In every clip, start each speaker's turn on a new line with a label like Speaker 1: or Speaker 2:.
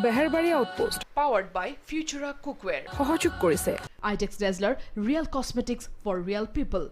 Speaker 1: বেহেৰবাৰী outpost
Speaker 2: powered by Futura Cookware.
Speaker 1: সহযোগ কৰিছে
Speaker 2: ITEX Dazzler, real cosmetics for real people.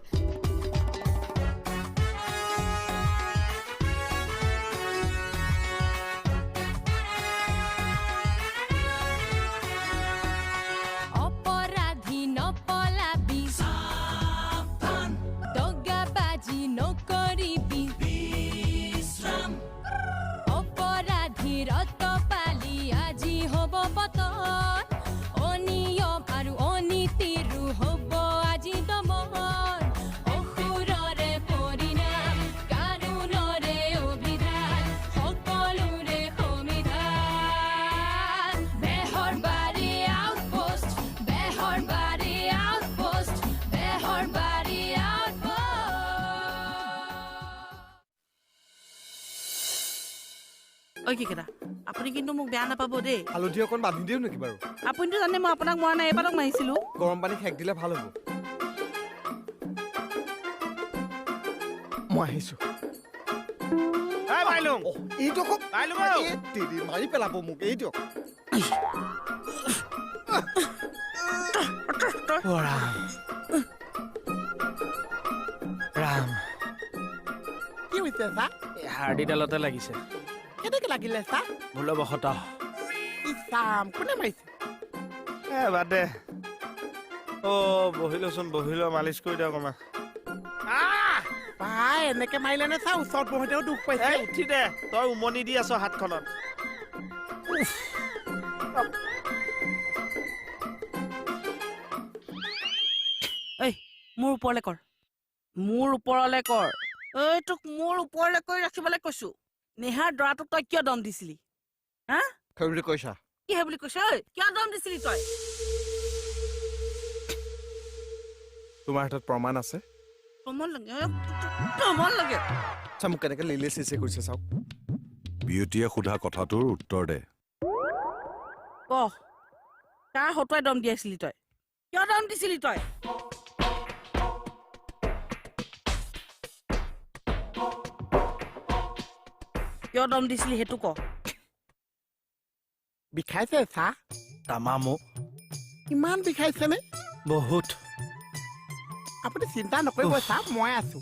Speaker 3: ঐ কি কেটা আপুনি কিন্তু মোক বেয়া নাপাব দেই
Speaker 4: হালধি অকণ বান্ধি দিও নেকি বাৰু
Speaker 3: আপুনিতো জানে মই আপোনাক মৰা নাই এবাৰক মাৰিছিলো
Speaker 4: গৰম পানী খেক দিলে ভাল হ'ব মই আহিছো
Speaker 5: বাইলুং
Speaker 4: এইটো খুব
Speaker 5: বাইলুং
Speaker 4: মাৰি পেলাব মোক এইটো
Speaker 5: ৰাম
Speaker 4: কি হৈছে চা
Speaker 5: হাৰ্ডিডালতে লাগিছে
Speaker 4: কেনেকে লাগিলে চা
Speaker 5: ভুলবশত
Speaker 4: ইছাম কোনে মাৰিছে
Speaker 5: বাদ দে বহিলোচোন বহিলো মালিচ কৰি দিয়ক অকণমান
Speaker 4: পাই এনেকে মাৰিলে নে চা ওচৰত বহোতেও দুখ পাইছে
Speaker 5: উঠি দে তই উমনি দি আছ হাতখনত
Speaker 3: ঐ মোৰ ওপৰলে কৰ মোৰ ওপৰলে কৰ ঐ তোক মোৰ ওপৰলে কৰি ৰাখিবলৈ কৈছো নেহাৰ দৰাটোক তই কিয় দম দিছিলি হা
Speaker 4: সেইবুলি কৈছা
Speaker 3: কি হে বুলি কৈছ ঐ কিয় দম দিছিলি তই
Speaker 4: তোমাৰ হাতত প্ৰমাণ আছে
Speaker 3: প্ৰমাণ লাগে প্ৰমাণ লাগে
Speaker 4: আচ্ছা মোক কেনেকে লিলে চেচে কৰিছে চাওক
Speaker 6: বিউটিয়ে সোধা কথাটোৰ উত্তৰ দে
Speaker 3: ক কাৰ হতুৱাই দম দিছিলি তই কিয় দম দিছিলি তই কিয় দম দিছিলি সেইটো ক
Speaker 4: বিষাইছে চা
Speaker 5: তামামো
Speaker 4: ইমান বিষাইছে নে
Speaker 5: বহুত
Speaker 4: আপুনি চিন্তা নকৰিব চা মই আছো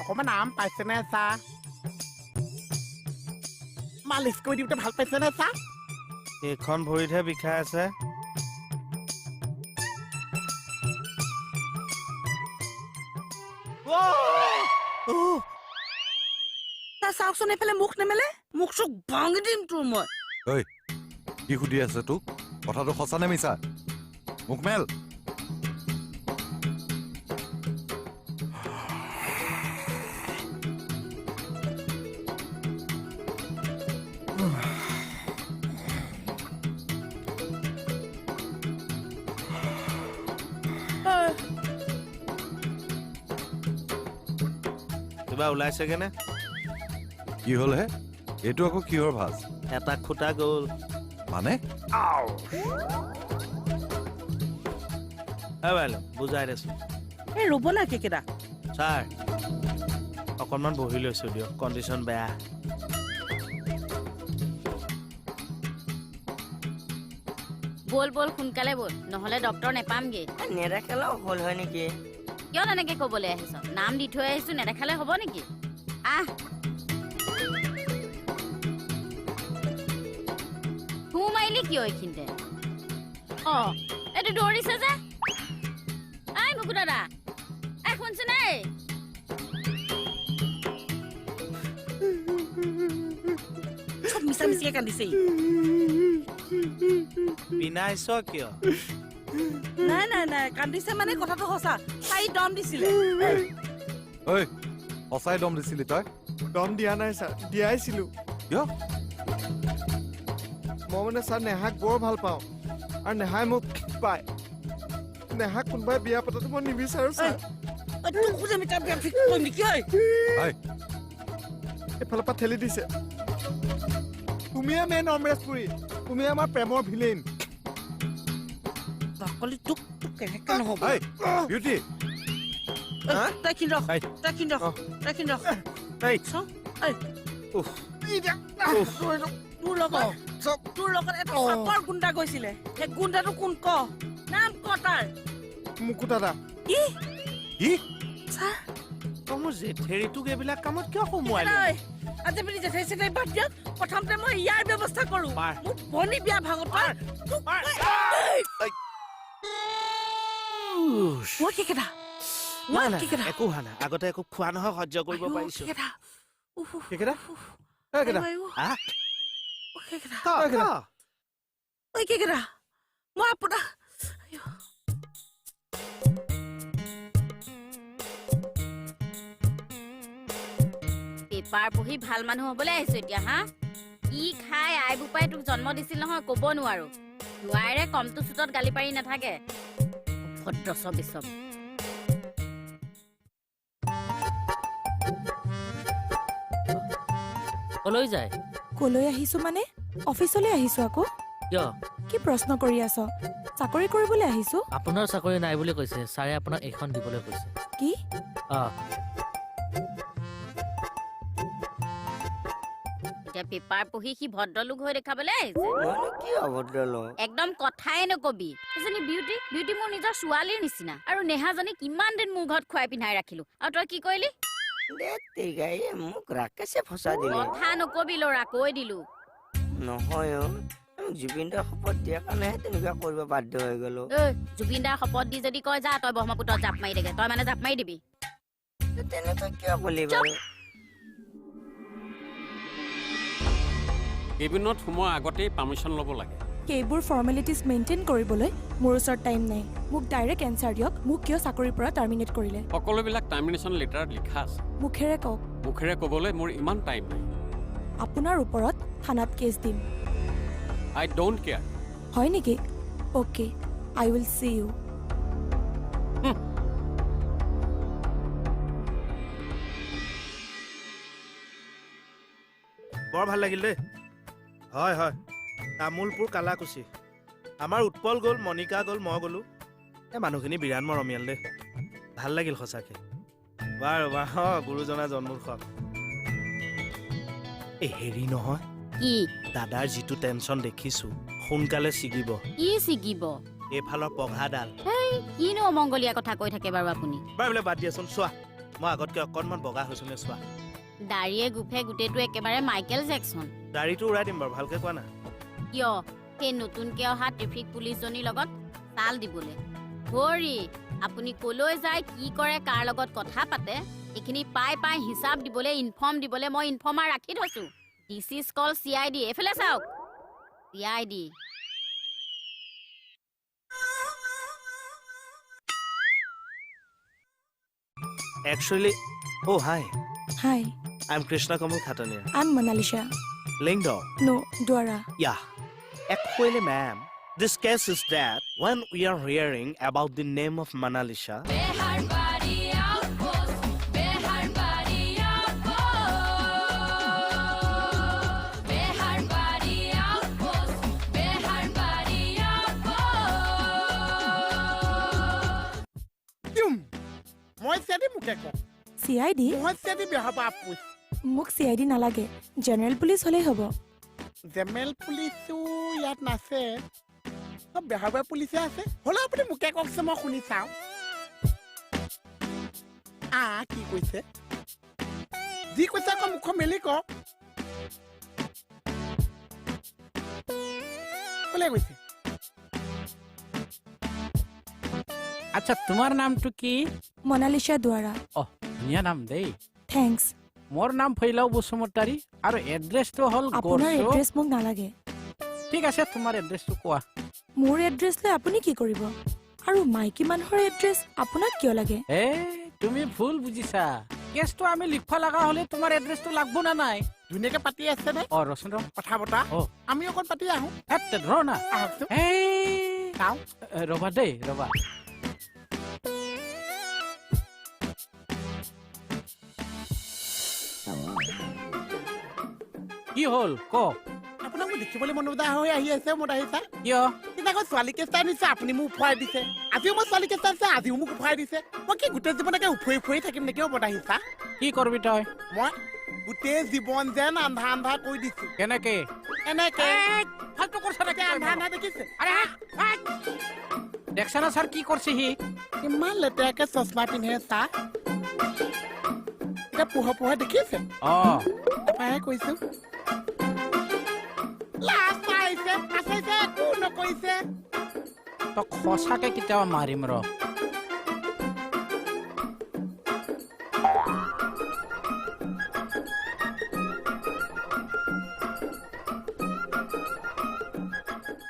Speaker 4: অকমান আৰাম পাইছে নে চা মালিচ কৰি দিওঁতে ভাল পাইছে নে চা
Speaker 5: এইখন ভৰিতহে বিষাই আছে
Speaker 3: তাৰ চাওকচোন এইফালে মুখ নেমেলে মুখ চুখ ভাঙি দিম তোৰ মই
Speaker 6: ঐ কি সুধি আছে তোক কথাটো সঁচা নে মিছা মুখ মেল
Speaker 5: কিবা ওলাইছে কেনে
Speaker 6: কি হ'ল হে এইটো আকৌ কিহৰ ভাজ
Speaker 5: এটা খুটা গ'ল
Speaker 6: মানে
Speaker 5: বাইলুং বুজাই দেচোন
Speaker 3: এই ৰ'ব না কেকেটা
Speaker 5: ছাৰ অকণমান বহি লৈছো দিয়ক কণ্ডিশ্যন বেয়া
Speaker 7: বল বল সোনকালে বল নহলে ডক্টৰ নেপামগে
Speaker 8: নেদেখালেও হ'ল হয় নেকি
Speaker 7: কিয় তেনেকে কবলৈ আহিছ নাম দি থৈ আহিছো নেদেখালে হ'ব নেকি আহ তুম মাৰিলি কিয় এইখিনিতে এইটো দৌৰিছে যে আই মুকু দাদা শুনছোন এই
Speaker 3: চব মিছা মিছিকে কান্দিছে
Speaker 5: পিনাইছ কিয়
Speaker 3: নাই নাই নাই কান্দিছে মানে কথাটো সঁচা তাই দম দিছিলে
Speaker 6: ঐ সঁচাই দম দিছিলি তই
Speaker 4: দম দিয়া নাই ছাৰ দিয়াইছিলো
Speaker 6: কিয়
Speaker 4: মই মানে ছাৰ নেহাক বৰ ভাল পাওঁ আৰু নেহাই মোক পায় নেহাক কোনোবাই বিয়া পতাটো মই নিবিচাৰো ছাৰ এফালৰ পৰা ঠেলি দিছে তুমিয়ে মেইন অমৰেশপুৰী তুমি আমাৰ প্ৰেমৰ ভিলেইন
Speaker 3: ছাগলী তোক কেনেকে নহ'ব
Speaker 6: এই বিউটি
Speaker 3: তই কিন ৰখ
Speaker 5: এই।
Speaker 3: তই কিন ৰখ
Speaker 5: অ।
Speaker 3: তই কিন ৰখ
Speaker 5: এই
Speaker 3: চাওঁ এই
Speaker 5: উফ
Speaker 3: তোৰ লগত এটা চাপৰ গুণ্ডা গৈছিলে সেই গুণ্ডাটো কোন ক নাম ক তাৰ
Speaker 4: মুকু দাদা
Speaker 3: ই
Speaker 6: কি
Speaker 3: ছাৰ
Speaker 5: তই মোৰ জেঠেৰিটোক এইবিলাক কামত কিয় সোমোৱালি
Speaker 3: ঐ, আজি আপুনি জেঠাই চেঠাই বাদ দিয়ক প্ৰথমতে মই ইয়াৰ ব্যৱস্থা কৰো
Speaker 5: পাৰ।
Speaker 3: মোক ভনী বিয়া ভাগত মই কি কেইটা
Speaker 5: নাই
Speaker 3: মই
Speaker 5: নাই
Speaker 3: কি কেইটা
Speaker 5: একো হোৱা নাই আগতে একো খোৱা নহয় সহ্য কৰিব পাৰিছো
Speaker 3: কেইটা
Speaker 4: কেইকেইটা? এই কেইটা?
Speaker 5: আহ
Speaker 3: কেইটা
Speaker 5: ক, ক।
Speaker 3: ঐ কি কেইটা মই আপোনাক
Speaker 7: পেপাৰ পঢ়ি ভাল মানুহ হবলৈ আহিছো এতিয়া হা কি খাই আই বোপাই তোক জন্ম দিছিল নহয় ক'ব নোৱাৰো নোৱাৰে কমটো চুটত গালি পাৰি নাথাকে ভদ্ৰ চব বিচব
Speaker 1: কলৈ যায়
Speaker 9: কলৈ আহিছো মানে অফিচলৈ আহিছো আকৌ
Speaker 1: কিয়
Speaker 9: কি প্ৰশ্ন কৰি আছ চাকৰি কৰিবলৈ আহিছো
Speaker 1: আপোনাৰ চাকৰি নাই বুলি কৈছে ছাৰে আপোনাক এইখন দিবলৈ কৈছে
Speaker 9: কি
Speaker 7: এতিয়া পেপাৰ পঢ়ি সি ভদ্ৰলোক হৈ দেখাবলৈ আহিছে
Speaker 8: মইনো কি অভদ্ৰ লওঁ
Speaker 7: একদম কথাই নকবি এজনী বিউটি বিউটি মোৰ নিজৰ ছোৱালীৰ নিচিনা আৰু নেহাজনী কিমান দিন মোৰ ঘৰত খুৱাই পিন্ধাই ৰাখিলো আৰু তই কি কৰিলি
Speaker 8: দে তেৰিকাই মোক ৰাকেশে ফচা দিলে
Speaker 7: কথা নকবি ল'ৰা কৈ দিলো
Speaker 8: নহয় জুবিন দাৰ শপত দিয়াৰ কাৰণেহে তেনেকুৱা কৰিব বাধ্য হৈ গলো
Speaker 7: ঐ জুবিন দাৰ শপত দি যদি কয় যা তই ব্ৰহ্মপুত্ৰত জাপ মাৰি দেগে তই মানে জাপ মাৰি দিবি
Speaker 8: তেনেকৈ কিয় বুলি বাৰু
Speaker 10: কেবিনত সোমোৱাৰ আগতেই পাৰ্মিশ্যন ল'ব লাগে
Speaker 9: সেইবোৰ ফৰ্মেলিটিজ মেইনটেইন কৰিবলৈ মোৰ ওচৰত টাইম নাই মোক ডাইৰেক্ট এনচাৰ দিয়ক মোক কিয় চাকৰিৰ পৰা টাৰ্মিনেট কৰিলে
Speaker 10: সকলোবিলাক টাৰ্মিনেশ্যন লেটাৰত লিখা আছে
Speaker 9: মুখেৰে কওক
Speaker 10: মুখেৰে ক'বলৈ মোৰ ইমান টাইম নাই
Speaker 9: আপোনাৰ ওপৰত থানাত কেছ দিম
Speaker 10: আই ডোণ্ট কেয়াৰ
Speaker 9: হয় নেকি okay I will see you
Speaker 5: বৰ ভাল লাগিল দেই হয় হয় তামোলপুৰ কালাকুচি আমাৰ উৎপল গ'ল মণিকা গ'ল মই গ'লো এই মানুহখিনি বিৰাট মৰমীয়াল দেই ভাল লাগিল সঁচাকে বাৰু বাৰু গুৰুজনা জন্মোৎসৱ এই হেৰি নহয়
Speaker 7: কি
Speaker 5: দাদাৰ যিটো টেনচন দেখিছো সোনকালে ছিগিব
Speaker 7: কি ছিগিব
Speaker 5: এইফালৰ পঘাডাল
Speaker 7: কিনো অমংগলীয়া কথা কৈ থাকে বাৰু আপুনি
Speaker 5: বাৰু বোলে বাদ দিয়াচোন চোৱা মই আগতকে অকণমান বগা হৈছো নে চোৱা
Speaker 7: দাড়িয়ে গুফে গোটেইটো একেবাৰে মাইকেল জেকচন
Speaker 5: দাড়িটো উৰাই দিম বাৰু ভালকে কোৱা না
Speaker 7: কিয় সেই নতুনকে অহা ট্ৰেফিক পুলিচজনীৰ লগত তাল দিবলৈ হৰি আপুনি কলৈ যায় কি কৰে কাৰ লগত কথা পাতে এইখিনি পাই পাই হিচাপ দিবলৈ ইনফৰ্ম দিবলৈ মই ইনফৰ্মাৰ ৰাখি থৈছো দিছ ইজ কল CID এইফালে চাওক CID
Speaker 5: Actually, oh hi,
Speaker 9: Hi,
Speaker 5: I'm Krishna Kamal Khatania.
Speaker 9: I'm Monalisha.
Speaker 5: Lingdo.
Speaker 9: No, Dwara.
Speaker 5: Yeah. Actually, ma'am, this case is that when we are hearing about the name of Monalisha,
Speaker 11: মই চেদি মুকে ক
Speaker 9: CID?
Speaker 11: মই চেদি বেহবা পুছ
Speaker 9: মোক CID নালাগে general police হ'লেই হ'ব
Speaker 11: জেমেল পুলিচো ইয়াত নাছে সব বেহবা পুলিচে আছে হ'লে আপুনি মুকে ককছে মই শুনি চাওঁ কি কৈছে যি কৈছে আকৌ মুখ মেলি কওক কোনে কৈছে
Speaker 10: আচ্ছা তোমাৰ নামটো কি
Speaker 9: মনালিশা দ্বাৰা
Speaker 10: ধুনীয়া নাম দেই
Speaker 9: থেংকছ
Speaker 10: মোৰ নাম ফৈলাও বসুমতাৰী আৰু এড্ৰেছটো হ'ল
Speaker 9: আপোনাৰ
Speaker 10: গড়চুক।
Speaker 9: এড্ৰেছ মোক নালাগে
Speaker 10: ঠিক আছে তোমাৰ এড্ৰেছটো কোৱা
Speaker 9: মোৰ এড্ৰেছ লৈ আপুনি কি কৰিব আৰু মাইকী মানুহৰ এড্ৰেছ আপোনাক কিয় লাগে
Speaker 10: তুমি ভুল বুজিছা কেছটো আমি লিখবা লগা হ'লে তোমাৰ এড্ৰেছটো লাগব না নাই
Speaker 11: ধুনীয়াকে পাতি আছে নে
Speaker 10: ৰচোন
Speaker 11: কথা বতা আমি অকণ পাতি আহোঁ
Speaker 10: ৰ না
Speaker 11: আহকচোন
Speaker 10: চাওঁ ৰবা দেই ৰবা কি হ'ল ক
Speaker 11: আপোনাক মোৰ দেখিবলৈ মনোজা হৈ আহি আছে মোৰ আহিছা
Speaker 10: কিয়
Speaker 11: কিন্তু আকৌ ছোৱালী কেঁচা নিছে আপুনি মোক উফৰাই দিছে আজিও মই ছোৱালী কেঁচা আছে আজিও মোক উফৰাই দিছে মই কি গোটেই জীৱনকে উফৰি থাকিম নেকি মোৰ আহিছা
Speaker 10: কি কৰবি তই
Speaker 11: মই গোটেই জীৱন যেন আন্ধা আন্ধা কৈ দিছো
Speaker 10: কেনেকে
Speaker 11: এনেকে
Speaker 10: ফালতু কৰছ নেকি
Speaker 11: আন্ধা আন্ধা দেখিছে
Speaker 10: আৰে দেখছ না ছাৰ কি কৰছে সি
Speaker 11: ইমান লেতেৰাকে চশমা পিন্ধে চা এতিয়া পোহৰ দেখিছে তাৰপৰাহে কৈছো লাজ পাইছে আচাইছে একো নকৰিছে
Speaker 10: তক সঁচাকে কেতিয়াবা মাৰিম ৰ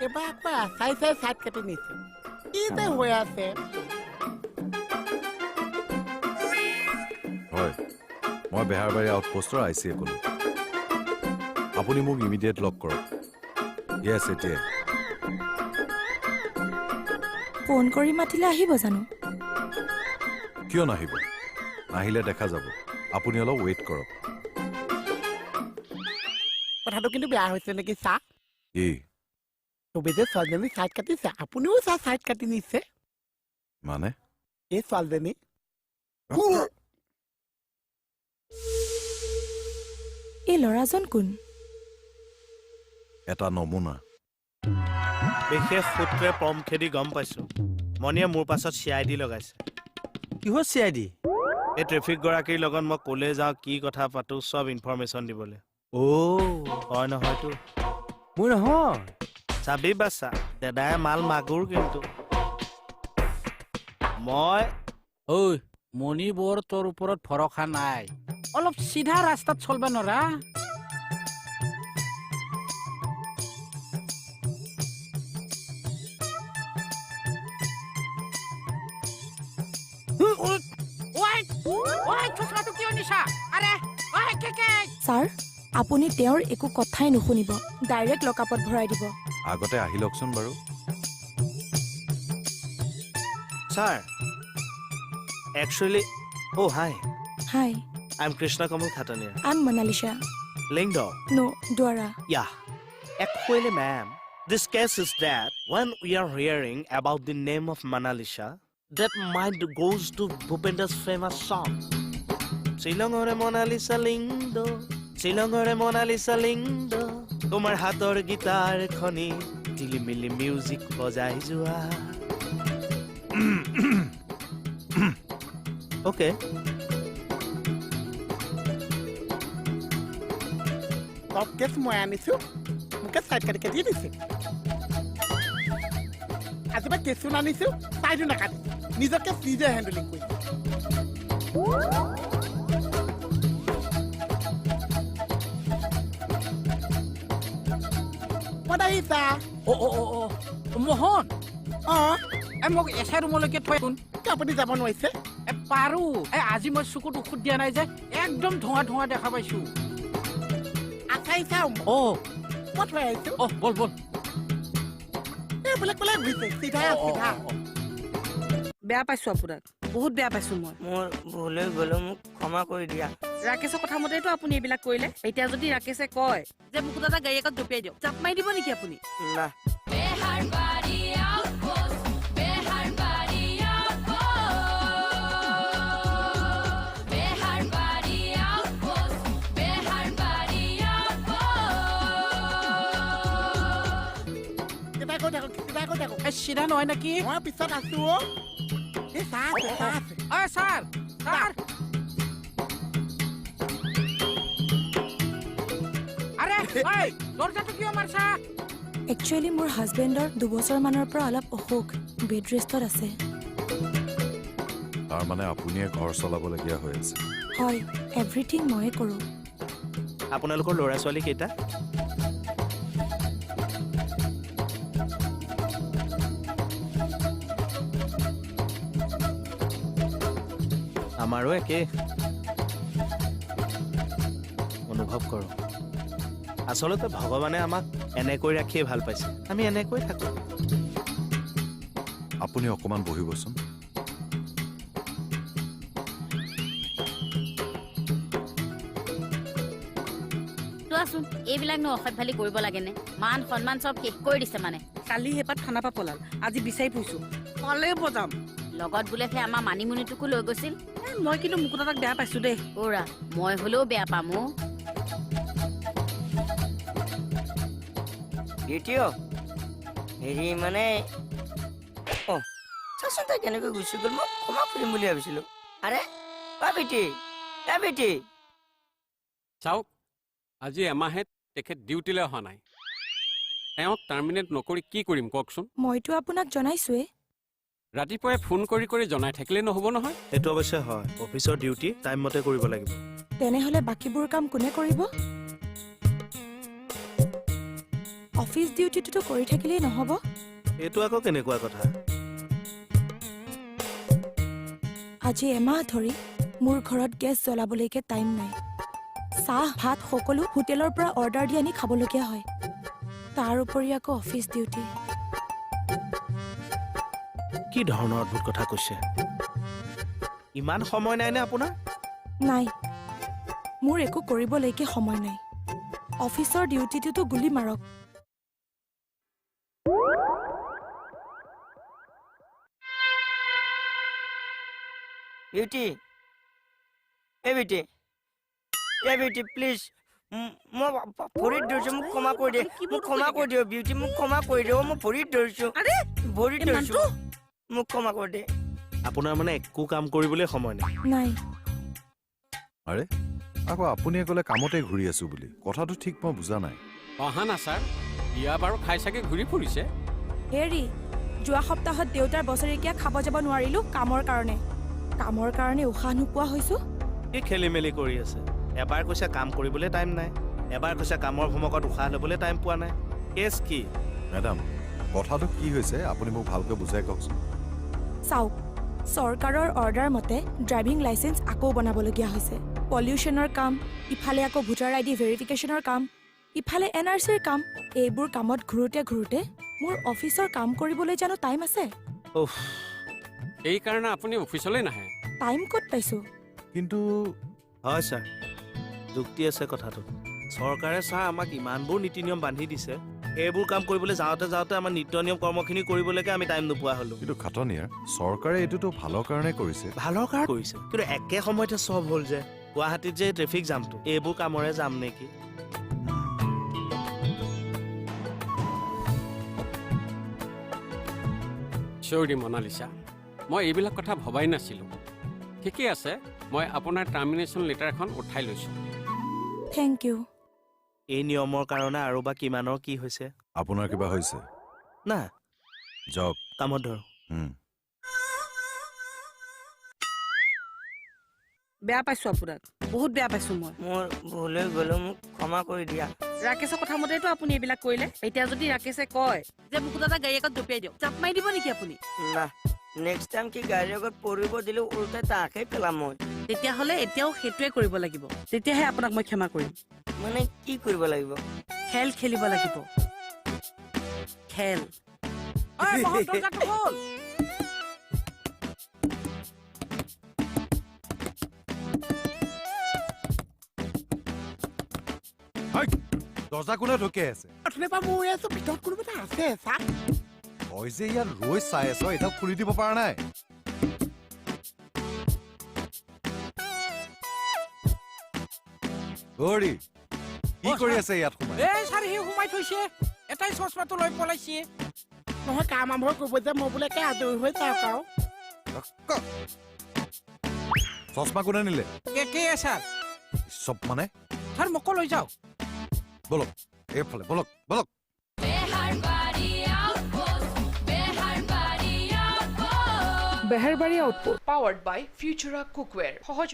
Speaker 11: এবাৰ আকৌ আচাইছে চাইড কাটি নিছে কি যে হৈ আছে
Speaker 6: হয় মই বেহাৰবাৰী আউটপোষ্টৰ ICA ক'লো আপুনি মোক ইমিডিয়েট লগ কৰক য়েছ এতিয়া
Speaker 9: ফোন কৰি মাতিলে আহিব জানো
Speaker 6: কিয় নাহিব নাহিলে দেখা যাব আপুনি অলপ ৱেইট কৰক
Speaker 11: কথাটো কিন্তু বেয়া হৈছে নেকি চা
Speaker 6: কি
Speaker 11: চবে যে ছোৱালীজনী চাইড কাটিছে আপুনিও চা চাইড কাটি নিছে
Speaker 6: মানে
Speaker 11: এই ছোৱালীজনী
Speaker 9: এই ল'ৰাজন কোন
Speaker 6: এটা নমুনা
Speaker 5: বিশেষ সূত্ৰে পম খেদি গম পাইছো মণিয়ে মোৰ পাছত CID লগাইছে
Speaker 10: কিহৰ CID
Speaker 5: এই ট্ৰেফিক গৰাকীৰ লগত মই ক'লে যাওঁ কি কথা পাতো সব ইনফৰমেশ্যন দিবলৈ হয় নহয়তো
Speaker 10: মোৰ নহয়
Speaker 5: চাবি বাছা দাদাই মাল মাগুৰ কিন্তু মই
Speaker 10: ঐ মণি বৰ তোৰ ওপৰত ভৰসা নাই অলপ চিধা ৰাস্তাত চলবা নৰা
Speaker 9: ছাৰ আপুনি তেওঁৰ একো কথাই নুশুনিব ডাইৰেক্ট লকআপত ভৰাই দিব
Speaker 6: আগতে আহি লওকচোন বাৰু
Speaker 5: sir actually hi
Speaker 9: hi
Speaker 5: I am Krishna Kamal Khataniya
Speaker 9: I am Monalisa
Speaker 5: লিংড
Speaker 9: নো দ্বাৰা
Speaker 5: Yeah. Actually, ma'am, this case is that when we are hearing about the name of Mona Lisa, that mind goes to Bhupendra's famous song. Silongore Mona Lisa lindo, Silongore Mona Lisa lindo, Tomar hator guitar khoni, tilimili music bojai jua. Okay.
Speaker 11: সব cash মই আনিছো মোকে side কাটি কাটি দিছে আজিবা কেঁচু নানিছো চাইডো নাকাটি নিজকে নিজে হেণ্ডলিং কৰিছে আহিছা
Speaker 10: মোহন মোক এচাই ৰুমলৈকে থৈ কোন
Speaker 11: আপুনি যাব নোৱাৰিছে
Speaker 10: পাৰো আজি মই চকুত ঔষধ দিয়া নাই যে একদম ধোঁৱা ধোঁৱা দেখা পাইছো বল বল
Speaker 3: বেয়া পাইছো আপোনাক বহুত বেয়া পাইছো মই
Speaker 8: মোৰ ভুল হৈ গ'লো মোক ক্ষমা কৰি দিয়া
Speaker 3: ৰাকেশৰ কথা মতেতো আপুনি এইবিলাক কৰিলে এতিয়া যদি ৰাকেশে কয় যে মোক দাদা গাড়ী এখন জপিয়াই দিয়ক জাপ মাৰি দিব নেকি আপুনি
Speaker 8: না
Speaker 10: চিধা নহয় নেকি
Speaker 11: মই পিছত আছো
Speaker 10: ছাৰ দৰজাটো কিয় মাৰছা
Speaker 9: একচুৱেলি মোৰ হাজবেণ্ডৰ 2 বছৰমানৰ পৰা অলপ অসুখ বেড ৰেষ্টত আছে
Speaker 6: তাৰমানে আপুনিয়ে ঘৰ চলাবলগীয়া হৈ আছে
Speaker 9: হয় এভৰিথিং ময়ে কৰোঁ
Speaker 5: আপোনালোকৰ ল'ৰা ছোৱালী কেইটা আমাৰো একে অনুভৱ কৰোঁ আচলতে ভগৱানে আমাক এনেকৈ ৰাখিয়ে ভাল পাইছে আমি এনেকৈ থাকোঁ
Speaker 6: আপুনি অকমান বহিবচোন
Speaker 7: কওকচোন এইবিলাকনো অসভ্যালি কৰিব লাগেনে মান সন্মান চব শেষ কৰি দিছে মানে
Speaker 3: কালি হেপাত থানা পৰা পলাল আজি বিচাৰি ফুৰিছো কলে বজাম
Speaker 7: লগত বোলে সেই আমাৰ মানিমুনিটোকো লৈ গৈছিল
Speaker 3: মই কিন্তু মুকুতা তাক বেয়া পাইছো দেই
Speaker 7: ওৰা মই হলেও বেয়া পাম অ'
Speaker 8: দ্বিতীয় হেৰি মানে অ চাচোন তাই কেনেকৈ গুচি গ'ল মই ক্ষমা কৰিম বুলি ভাবিছিলো আৰে বেটি
Speaker 12: চাওক আজি এমাহে তেখেত ডিউটিলৈ অহা নাই তেওঁক টাৰ্মিনেট নকৰি কি কৰিম কওকচোন
Speaker 9: মইতো আপোনাক জনাইছোৱে
Speaker 12: ৰাতিপুৱাই ফোন কৰি কৰি জনাই থাকিলে নহ'ব নহয়
Speaker 5: সেইটো অৱশ্যে হয় অফিচৰ ডিউটি টাইম মতে কৰিব লাগিব
Speaker 9: তেনেহ'লে বাকীবোৰ কাম কোনে কৰিব অফিচ ডিউটিটোতো কৰি থাকিলেই নহ'ব
Speaker 5: এইটো আকৌ কেনেকুৱা কথা
Speaker 9: আজি এমাহ ধৰি মোৰ ঘৰত গেছ জ্বলাবলৈকে টাইম নাই চাহ ভাত সকলো হোটেলৰ পৰা অৰ্ডাৰ দি আনি খাবলগীয়া হয় তাৰ উপৰি আকৌ অফিচ ডিউটি
Speaker 5: কি ধৰণৰ অদ্ভুত কথা কৈছে ইমান সময় নাই নে আপোনাৰ
Speaker 9: নাই মোৰ একো কৰিবলৈকে সময় নাই অফিচৰ ডিউটিটোতো গুলি মাৰক
Speaker 8: বিউটি প্লিজ মই ভৰিত ধৰিছো মোক ক্ষমা কৰি দিয় বিউটি মোক ক্ষমা কৰি দিয় মই ভৰিত ধৰিছো মোক ক্ষমা কৰি দে
Speaker 5: আপোনাৰ মানে একো কাম কৰিবলৈ সময় নাই
Speaker 9: নাই
Speaker 6: আৰে আকৌ আপুনিয়ে ক'লে কামতে ঘূৰি আছো বুলি কথাটো ঠিক মই বুজা নাই
Speaker 12: অহা না ছাৰ বিয়া বাৰু খাই চাগে ঘূৰি ফুৰিছে
Speaker 9: হেৰি যোৱা সপ্তাহত দেউতাৰ বছৰেকীয়া খাব যাব নোৱাৰিলো কামৰ কাৰণে উশাহ নোপোৱা হৈছো
Speaker 5: কি খেলি মেলি কৰি আছে এবাৰ কৈছে কাম কৰিবলৈ টাইম নাই এবাৰ কৈছে কামৰ ভমকত উশাহ ল'বলৈ টাইম পোৱা নাই কেছ কি
Speaker 6: মেডাম কথাটো কি হৈছে আপুনি মোক ভালকৈ বুজাই কওকচোন
Speaker 9: চাওক চৰকাৰৰ অৰ্ডাৰ মতে ড্ৰাইভিং লাইচেন্স আকৌ বনাবলগীয়া হৈছে পলিউশ্যনৰ কাম ইফালে আকৌ ভোটাৰ আইডি ভেৰিফিকেশ্যনৰ কাম ইফালে NRCৰ কাম এইবোৰ কামত ঘূৰোতে মোৰ অফিচৰ কাম কৰিবলৈ জানো টাইম আছে
Speaker 12: সেইকাৰণে আপুনি অফিচলৈ নাহে
Speaker 9: টাইম ক'ত পাইছো
Speaker 6: কিন্তু
Speaker 5: হয় ছাৰ যুক্তি আছে কথাটো চৰকাৰে ছাৰ আমাক ইমানবোৰ নীতি নিয়ম বান্ধি দিছে এইবোৰ কাম কৰিবলৈ যাওঁতে আমাৰ নীতি নিয়ম কৰ্মখিনি কৰিবলৈকে আমি টাইম নোপোৱা হ'লো
Speaker 6: কিন্তু খাটনিয়াৰ চৰকাৰে এইটোতো ভালৰ কাৰণে কৰিছে
Speaker 5: ভালৰ কাৰণে কৰিছে কিন্তু একে সময়তে চব হ'ল যে গুৱাহাটীত যে ট্ৰেফিক জামটো এইবোৰ কামৰে যাম নেকি
Speaker 12: চৌৰি মনালিছা মই এইবিলাক কথা ভবাই নাছিলোঁ ঠিকেই আছে মই আপোনাৰ টাৰ্মিনেশ্যন লেটাৰ এখন উঠাই লৈছোঁ
Speaker 9: থেংক ইউ
Speaker 5: এই নিয়মৰ কাৰণে আৰু বা কিমানৰ কি হৈছে
Speaker 6: আপোনাৰ কিবা হৈছে
Speaker 5: না
Speaker 6: যাওক
Speaker 5: কামত ধৰ
Speaker 3: বেয়া পাইছো আপোনাক বহুত বেয়া পাইছো মই
Speaker 8: মোৰ ভুল হৈ গ'লো মোক ক্ষমা কৰি দিয়া
Speaker 3: ৰাকেশৰ কথা মতেতো আপুনি এইবিলাক কৰিলে এতিয়া যদি ৰাকেশে কয় যে মুকুতা এটা গাড়ী আগত জপিয়াই দিয়ক জাপ মাৰি দিব নেকি আপুনি
Speaker 8: না নেক্সট টাইম কি গাড়ীৰ আগত পৰিব দিলেও উল্টাই তাকে পেলাম মই
Speaker 3: তেতিয়াহ'লে এতিয়াও সেইটোৱে কৰিব লাগিব তেতিয়াহে আপোনাক মই ক্ষমা কৰিম
Speaker 8: মানে কি কৰিব লাগিব
Speaker 3: খেল খেলিব লাগিব খেল ঐ, মহন্ত, দৰজাটো খোল।
Speaker 6: দৰ্জা কোনে ঢুকিয়াই আছে
Speaker 11: অথনিৰ পৰা মই আছো ভিতৰত কোনোবা এটা আছে চা
Speaker 6: তই যে ইয়াত ৰৈ চাই আছ এটা খুলি দিব পৰা নাই গৌৰী কি কৰি আছে ইয়াত সোমাই
Speaker 10: এই ছাৰ সি সোমাই থৈছে এটাই চশমাটো লৈ পলাইছে
Speaker 11: নহয় কাম আৰম্ভ কৰিব যে মই বোলে আজৰি হৈ যাওক আৰু
Speaker 6: চশমা কোনে নিলে
Speaker 10: একেই ছাৰ
Speaker 6: চব মানে
Speaker 10: ছাৰ মোকো লৈ যাওক
Speaker 6: বলক এইফালে বলক বলক
Speaker 2: Beharbaria Outpost, powered by Futura Cookware.